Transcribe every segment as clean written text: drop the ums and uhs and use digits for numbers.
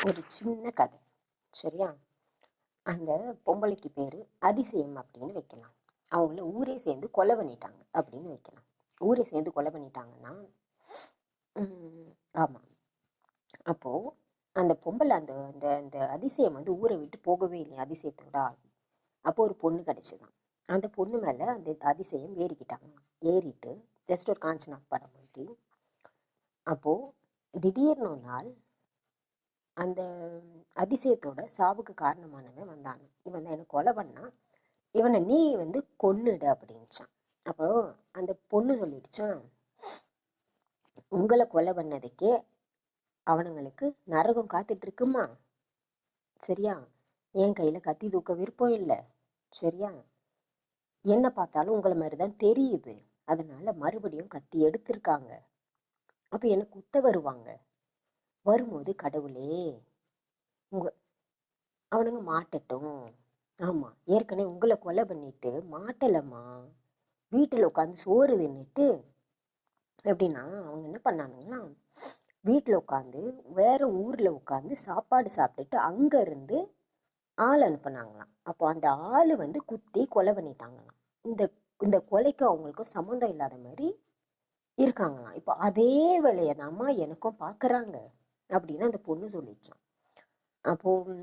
ஒரு சின்ன கதை. சரியா? அந்த பொம்பளைக்கு பேர் அதிசயம் அப்படின்னு வைக்கலாம். அவங்கள ஊரே சேர்ந்து கொலை பண்ணிட்டாங்க அப்படின்னு வைக்கலாம். ஊரே சேர்ந்து கொலை பண்ணிட்டாங்கன்னா ஆமாம். அப்போது அந்த பொம்பளை அந்த அந்த அந்த அதிசயம் வந்து ஊரை விட்டு போகவே இல்லை. அதிசயத்தோட ஆகும். அப்போ ஒரு பொண்ணு கிடச்சிதான். அந்த பொண்ணு மேலே அந்த அதிசயம் ஏறிக்கிட்டாங்க. ஏறிட்டு ஜஸ்ட் ஒரு காஞ்சனா படம் மாதிரி. அப்போது திடீர்னு ஒரு நாள் அந்த அதிசயத்தோட சாவுக்கு காரணமானவன் வந்தாங்க. இவன் தான் என்னை கொலை பண்ணான், இவனை நீ வந்து கொன்னுடு அப்படின்ச்சான். அப்போ அந்த பொண்ணு சொல்லிடுச்சான், உங்களை கொலை பண்ணதுக்கே அவனுங்களுக்கு நரகம் காத்துட்டு இருக்குமா? சரியா? என் கையில கத்தி தூக்க விருப்பம் இல்லை. சரியா? என்ன பார்த்தாலும் உங்களை மாதிரி தான் தெரியுது. அதனால மறுபடியும் கத்தி எடுத்திருக்காங்க. அப்போ எனக்கு குத்த வருவாங்க. வரும்போது கடவுளே அவனுங்க மாட்டட்டும். ஆமாம், ஏற்கனவே உங்களை கொலை பண்ணிட்டு மாட்டலைம்மா, வீட்டில் உட்காந்து சோறு தின்னுட்டு எப்படின்னா அவங்க என்ன பண்ணானுங்கன்னா, வீட்டில் உட்காந்து வேற ஊரில் உட்காந்து சாப்பாடு சாப்பிட்டுட்டு அங்கேருந்து ஆள் அனுப்புனாங்களாம். அப்போ அந்த ஆள் வந்து குத்தி கொலை பண்ணிட்டாங்களாம். இந்த இந்த கொலைக்கு அவங்களுக்கும் சம்மந்தம் இல்லாத மாதிரி இருக்காங்களாம். இப்போ அதே வேலையை தாம்மா எனக்கும் பார்க்குறாங்க அப்படின்னு அந்த பொண்ணு சொல்லிச்சான். அப்போது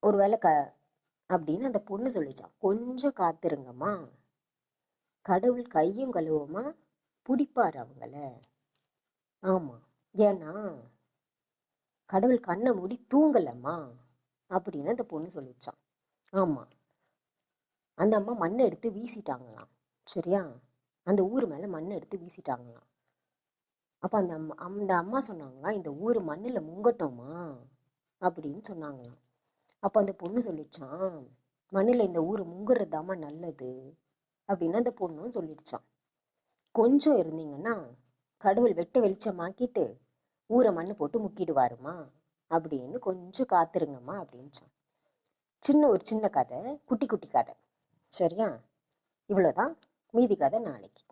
ஒரு வேளை அப்படின்னு அந்த பொண்ணு சொல்லிச்சான், கொஞ்சம் காத்துருங்கம்மா, கடவுள் கையும் கழுவுமா பிடிப்பார் அவங்கள. ஆமாம், ஏன்னா கடவுள் கண்ணை மூடி தூங்கலம்மா அப்படின்னு அந்த பொண்ணு சொல்லிச்சான். ஆமாம், அந்த அம்மா மண்ணை எடுத்து வீசிட்டாங்களாம். சரியா? அந்த ஊர் மேலே மண்ணை எடுத்து வீசிட்டாங்களாம். அப்போ அந்த அம்மா சொன்னாங்களாம், இந்த ஊர் மண்ணில் முங்கட்டோமா அப்படின்னு சொன்னாங்களாம். அப்போ அந்த பொண்ணு சொல்லிச்சான், மண்ணில் இந்த ஊர் முங்குறதாம்மா நல்லது அப்படின்னு அந்த பொண்ணும் சொல்லிடுச்சான். கொஞ்சம் இருந்தீங்கன்னா கடவுள் வெட்ட வெளிச்சமாக்கிட்டு ஊரை மண்ணு போட்டு முக்கிடுவாருமா அப்படின்னு கொஞ்சம் காத்துருங்கம்மா அப்படின்ச்சான். ஒரு சின்ன கதை, குட்டி குட்டி கதை. சரியா? இவ்வளோதான். மீதி கதை நாளைக்கு.